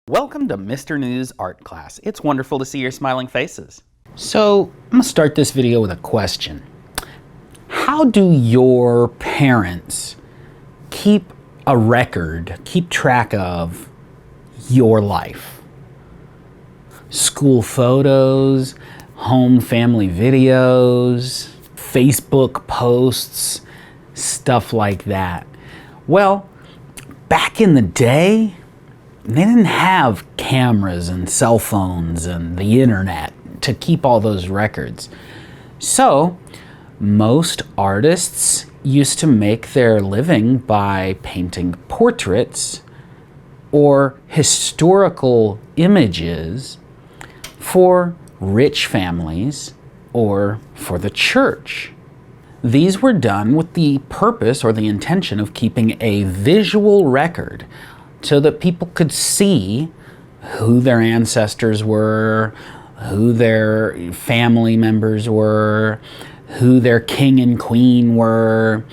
Welcome to Mr. News Art Class. It's wonderful to see your smiling faces. So, I'm going to start this video with a question. How do your parents keep a record, keep track of your life? School photos, home family videos, Facebook posts, stuff like that. Well, back in the day, they didn't have cameras and cell phones and the internet to keep all those records. So, most artists used to make their living by painting portraits or historical images for rich families or for the church. These were done with the purpose or the intention of keeping a visual record so that people could see who their ancestors were, who their family members were, who their king and queen were,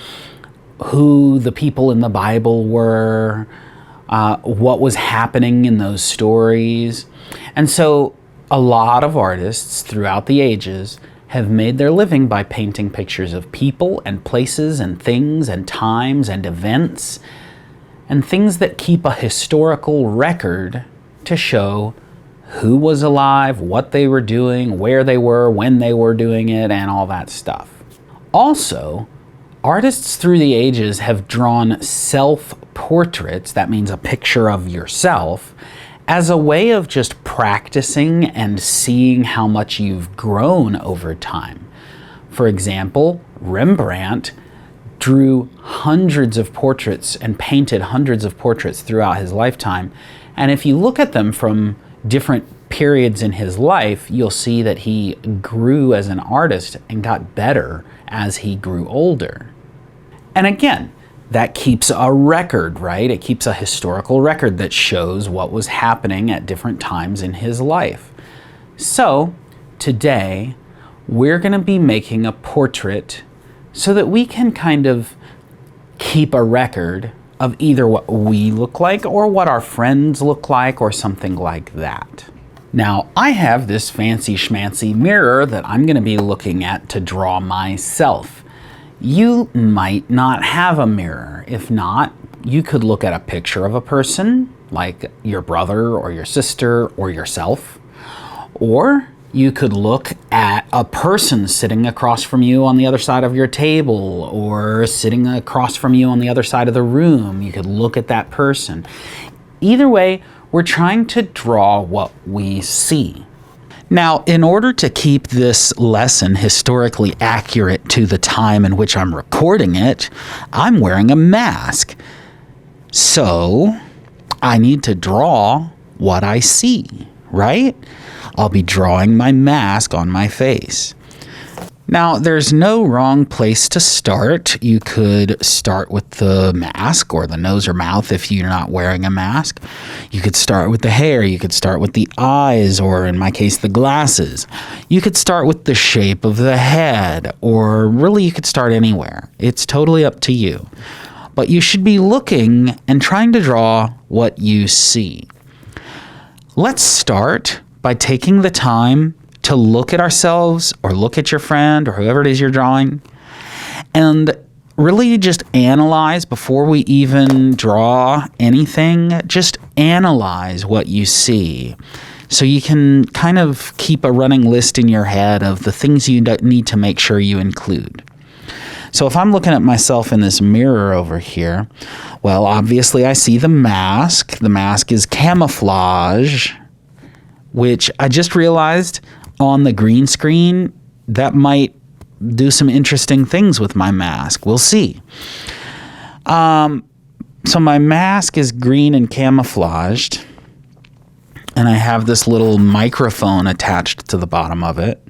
who the people in the Bible were, what was happening in those stories. And so a lot of artists throughout the ages have made their living by painting pictures of people and places and things and times and events and things that keep a historical record to show who was alive, what they were doing, where they were, when they were doing it, and all that stuff. Also, artists through the ages have drawn self-portraits, that means a picture of yourself, as a way of just practicing and seeing how much you've grown over time. For example, Rembrandt drew hundreds of portraits and painted hundreds of portraits throughout his lifetime. And if you look at them from different periods in his life, you'll see that he grew as an artist and got better as he grew older. And again, that keeps a record, right? It keeps a historical record that shows what was happening at different times in his life. So today, we're going to be making a portrait so that we can kind of keep a record of either what we look like or what our friends look like or something like that. Now, I have this fancy schmancy mirror that I'm going to be looking at to draw myself. You might not have a mirror. If not, you could look at a picture of a person, like your brother or your sister or yourself, or you could look at a person sitting across from you on the other side of your table or sitting across from you on the other side of the room. You could look at that person. Either way, we're trying to draw what we see. Now, in order to keep this lesson historically accurate to the time in which I'm recording it, I'm wearing a mask. So, I need to draw what I see, right? I'll be drawing my mask on my face. Now, there's no wrong place to start. You could start with the mask or the nose or mouth if you're not wearing a mask. You could start with the hair. You could start with the eyes, or in my case, the glasses. You could start with the shape of the head, or really you could start anywhere. It's totally up to you. But you should be looking and trying to draw what you see. Let's start by taking the time to look at ourselves or look at your friend or whoever it is you're drawing and really just analyze before we even draw anything. Just analyze what you see so you can kind of keep a running list in your head of the things you need to make sure you include. So if I'm looking at myself in this mirror over here, well, obviously I see the mask. The mask is camouflage, which I just realized on the green screen, that might do some interesting things with my mask. We'll see. So my mask is green and camouflaged, and I have this little microphone attached to the bottom of it.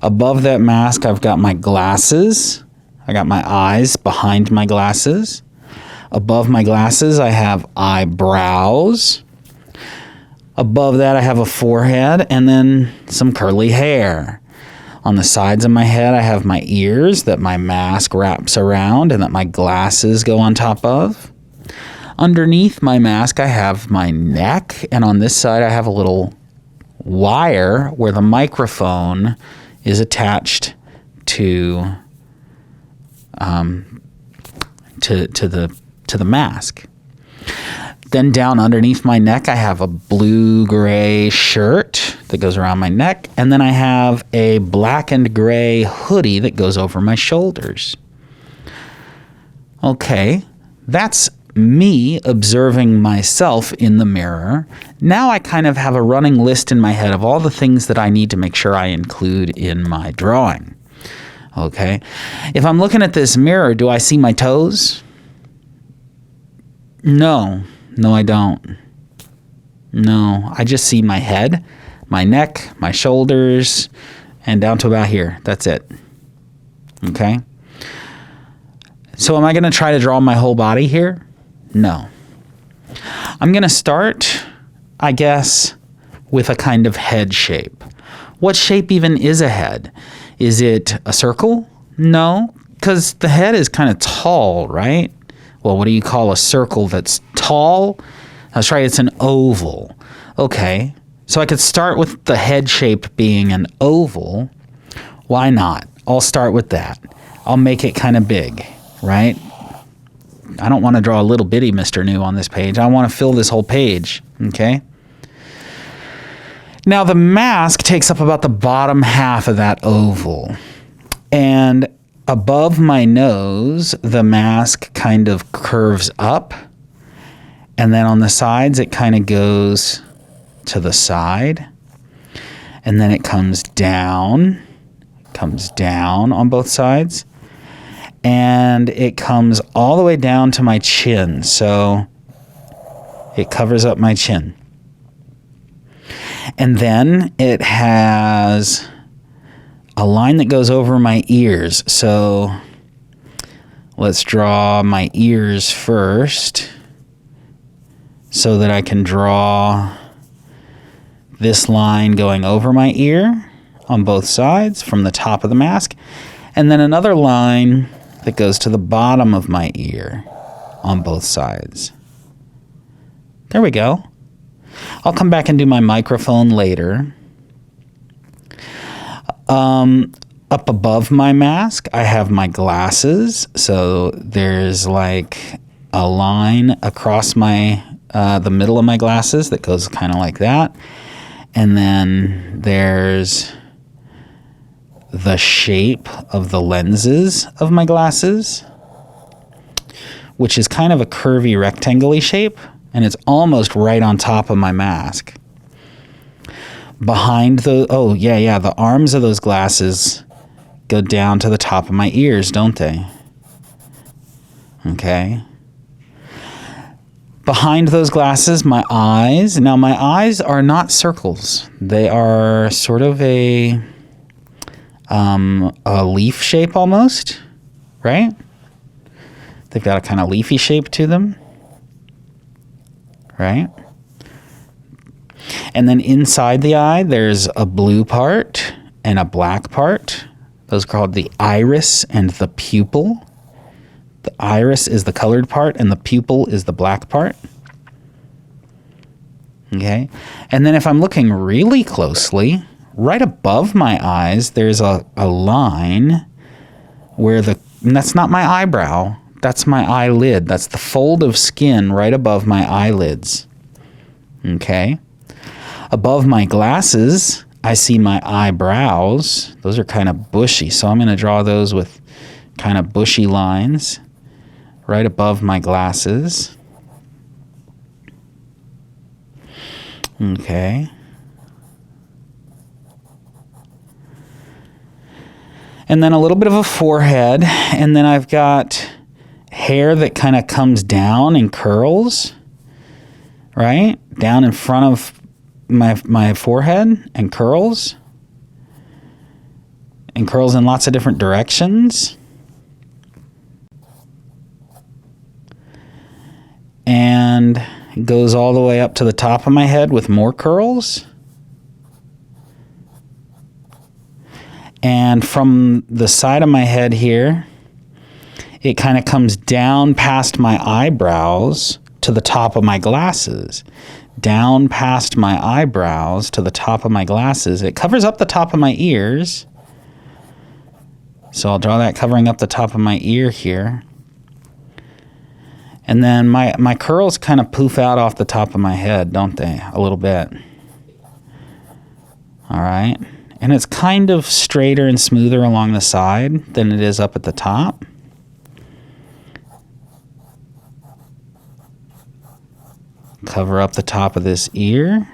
Above that mask, I've got my glasses. I got my eyes behind my glasses. Above my glasses, I have eyebrows. Above that, I have a forehead and then some curly hair. On the sides of my head, I have my ears that my mask wraps around and that my glasses go on top of. Underneath my mask, I have my neck, and on this side, I have a little wire where the microphone is attached to the mask. Then down underneath my neck, I have a blue-gray shirt that goes around my neck, and then I have a black and gray hoodie that goes over my shoulders. Okay, that's me observing myself in the mirror. Now I kind of have a running list in my head of all the things that I need to make sure I include in my drawing. Okay, if I'm looking at this mirror, do I see my toes? No, I don't. No, I just see my head, my neck, my shoulders, and down to about here. That's it. Okay? So am I going to try to draw my whole body here? No. I'm going to start, I guess, with a kind of head shape. What shape even is a head? Is it a circle? No, because the head is kind of tall, right? Well, what do you call a circle that's tall? That's right, it's an oval. Okay, so I could start with the head shape being an oval. Why not? I'll start with that. I'll make it kind of big, right? I don't want to draw a little bitty Mr. New on this page. I want to fill this whole page, okay? Now, the mask takes up about the bottom half of that oval. And above my nose, the mask kind of curves up. And then on the sides, it kind of goes to the side. And then it comes down on both sides. And it comes all the way down to my chin. So it covers up my chin. And then it has a line that goes over my ears. So let's draw my ears first so that I can draw this line going over my ear on both sides from the top of the mask. And then another line that goes to the bottom of my ear on both sides. There we go. I'll come back and do my microphone later. Up above my mask, I have my glasses. So there's like a line across my the middle of my glasses that goes kind of like that. And then there's the shape of the lenses of my glasses, which is kind of a curvy rectangle-y shape. And it's almost right on top of my mask. Behind the, the arms of those glasses go down to the top of my ears, don't they? Okay. Behind those glasses, my eyes. Now, my eyes are not circles. They are sort of a leaf shape almost, right? They've got a kind of leafy shape to them. Right? And then inside the eye, there's a blue part and a black part. Those are called the iris and the pupil. The iris is the colored part and the pupil is the black part. Okay? And then if I'm looking really closely, right above my eyes, there's a line where and that's not my eyebrow. That's my eyelid. That's the fold of skin right above my eyelids. Okay? Above my glasses, I see my eyebrows. Those are kind of bushy, so I'm going to draw those with kind of bushy lines right above my glasses. Okay. And then a little bit of a forehead, and then I've got hair that kind of comes down and curls, right? Down in front of my forehead and curls in lots of different directions. And it goes all the way up to the top of my head with more curls. And from the side of my head here, it kind of comes down past my eyebrows to the top of my glasses, down past my eyebrows to the top of my glasses. It covers up the top of my ears. So I'll draw that covering up the top of my ear here. And then my curls kind of poof out off the top of my head, don't they? A little bit. All right. And it's kind of straighter and smoother along the side than it is up at the top. Cover up the top of this ear.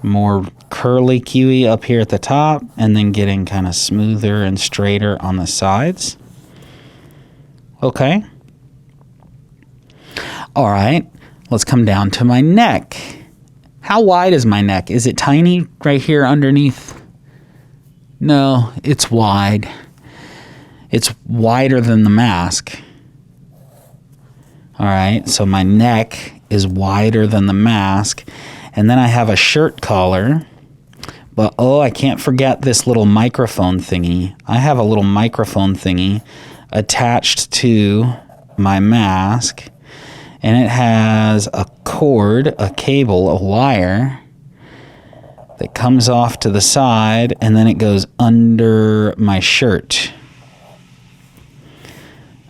More curly Q-y up here at the top, and then getting kind of smoother and straighter on the sides. Okay. All right, let's come down to my neck. How wide is my neck? Is it tiny right here underneath? No, it's wide. It's wider than the mask. All right, so my neck is wider than the mask. And then I have a shirt collar. But, oh, I can't forget this little microphone thingy. I have a little microphone thingy attached to my mask. And it has a cord, a cable, a wire that comes off to the side. And then it goes under my shirt.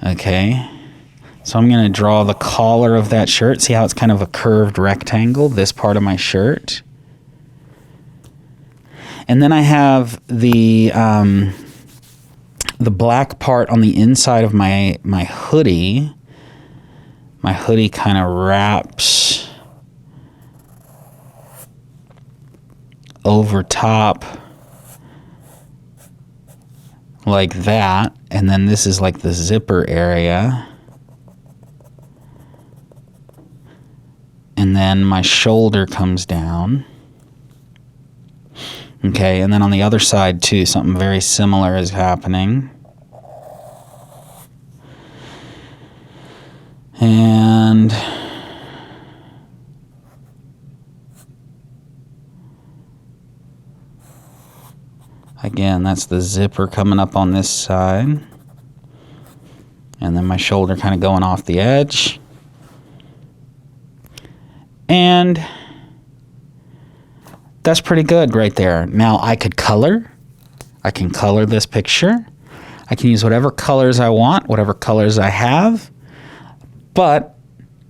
Okay. So I'm going to draw the collar of that shirt. See how it's kind of a curved rectangle, this part of my shirt. And then I have the black part on the inside of my hoodie. My hoodie kind of wraps over top like that. And then this is like the zipper area. And then my shoulder comes down. Okay, and then on the other side too, something very similar is happening. And again, that's the zipper coming up on this side. And then my shoulder kind of going off the edge. And that's pretty good right there. Now I could color. I can color this picture. I can use whatever colors I want, whatever colors I have. But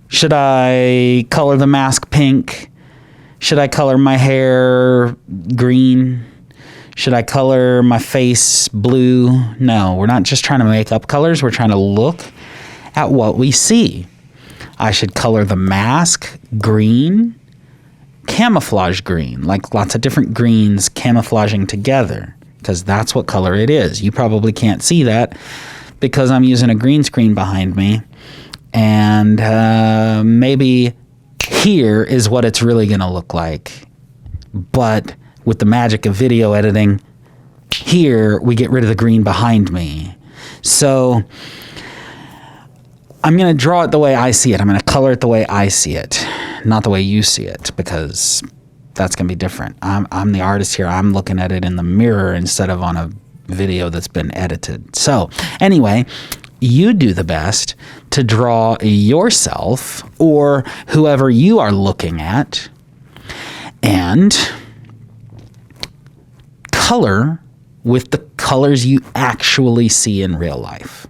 should I color the mask pink? Should I color my hair green? Should I color my face blue? No, we're not just trying to make up colors. We're trying to look at what we see. I should color the mask green, camouflage green, like lots of different greens camouflaging together, because that's what color it is. You probably can't see that because I'm using a green screen behind me, and maybe here is what it's really going to look like. But with the magic of video editing, here we get rid of the green behind me. So I'm going to draw it the way I see it. I'm going to color it the way I see it, not the way you see it, because that's going to be different. I'm the artist here. I'm looking at it in the mirror instead of on a video that's been edited. So anyway, you do the best to draw yourself or whoever you are looking at and color with the colors you actually see in real life.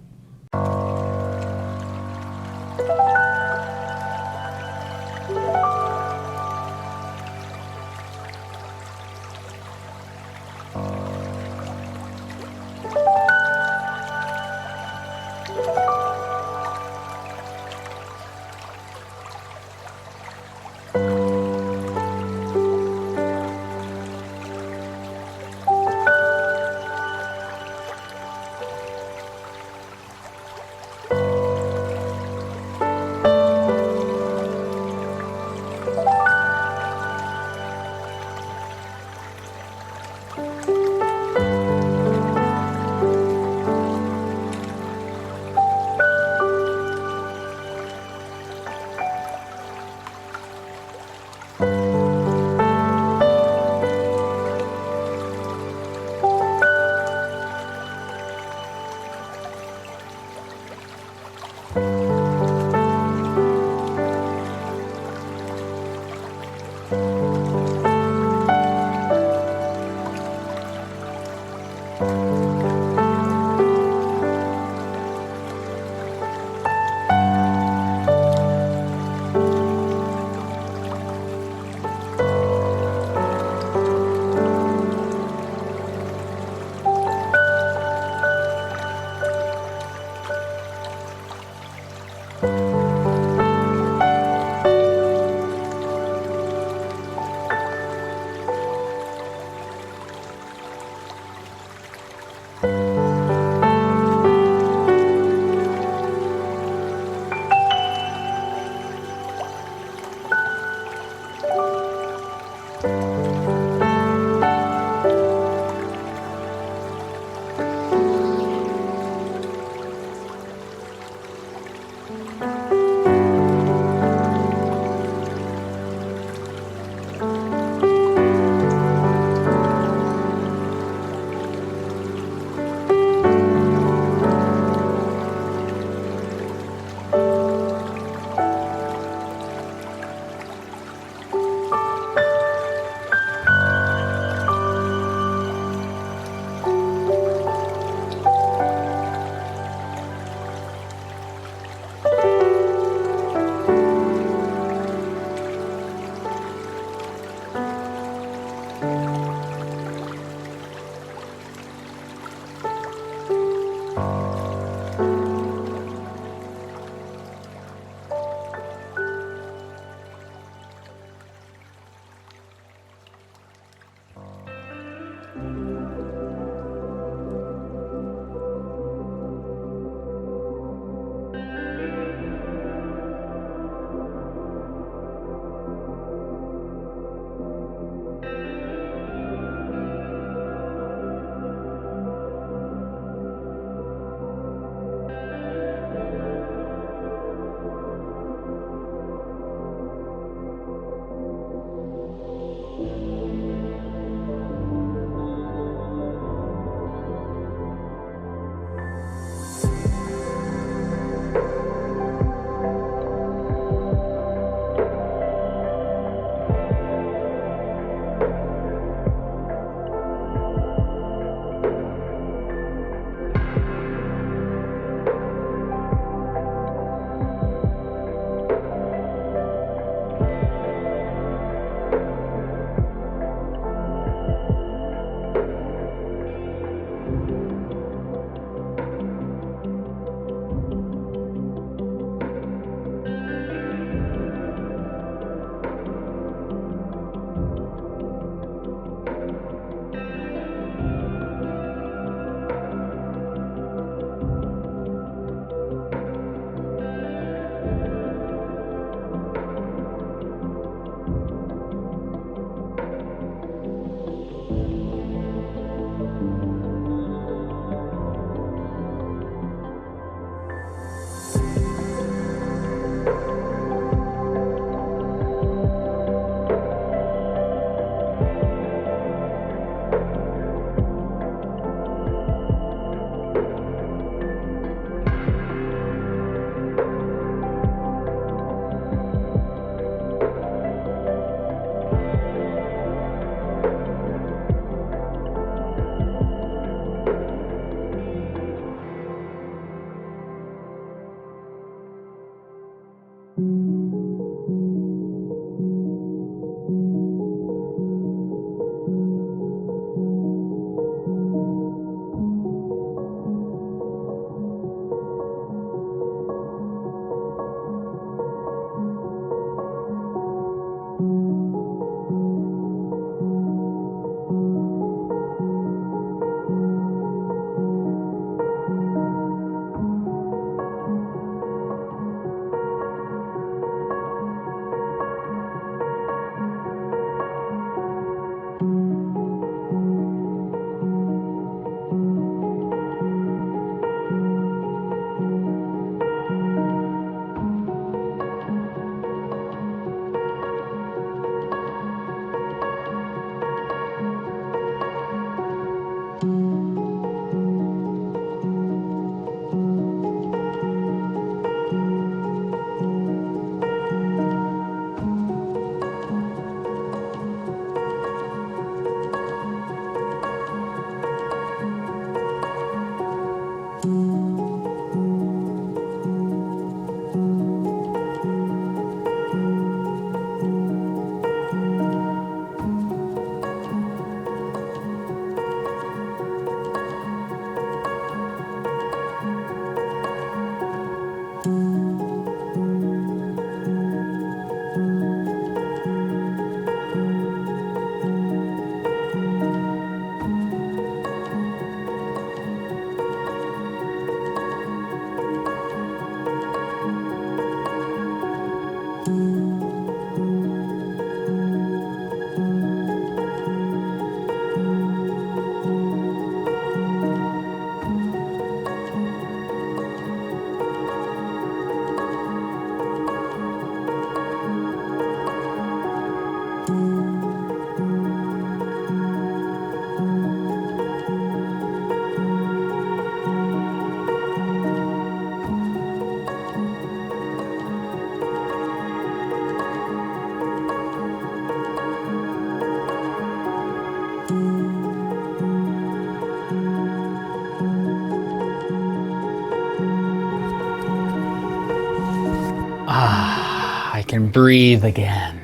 can breathe again.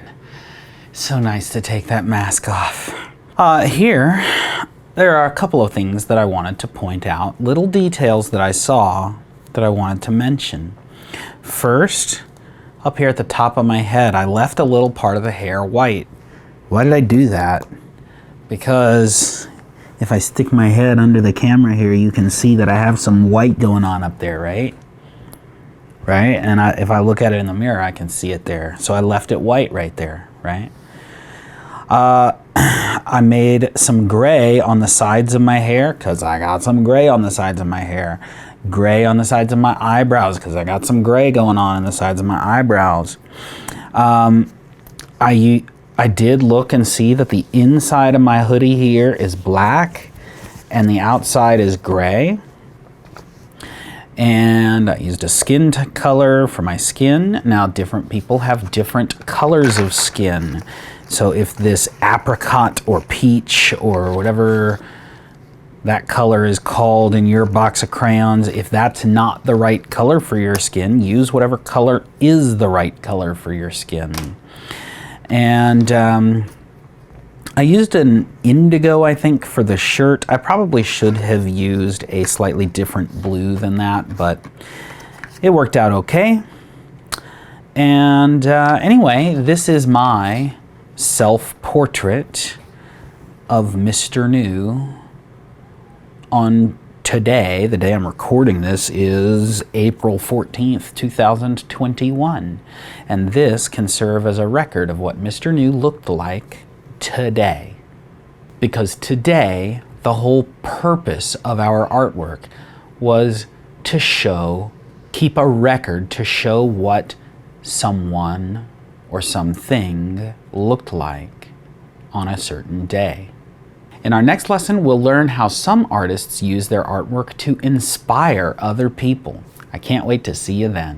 So nice to take that mask off. Here, there are a couple of things that I wanted to point out, little details that I saw that I wanted to mention. First, up here at the top of my head, I left a little part of the hair white. Why did I do that? Because if I stick my head under the camera here, you can see that I have some white going on up there, right? Right? And if I look at it in the mirror, I can see it there. So I left it white right there, right? I made some gray on the sides of my hair because I got some gray on the sides of my hair. Gray on the sides of my eyebrows because I got some gray going on the sides of my eyebrows. I did look and see that the inside of my hoodie here is black and the outside is gray. And I used a skin color for my skin. Now, different people have different colors of skin. So if this apricot or peach or whatever that color is called in your box of crayons, if that's not the right color for your skin, use whatever color is the right color for your skin. And I used an indigo, I think, for the shirt. I probably should have used a slightly different blue than that, but it worked out okay. And anyway, this is my self-portrait of Mr. New on today. The day I'm recording this is April 14th, 2021. And this can serve as a record of what Mr. New looked like today. Because today, the whole purpose of our artwork was to show, keep a record to show what someone or something looked like on a certain day. In our next lesson, we'll learn how some artists use their artwork to inspire other people. I can't wait to see you then.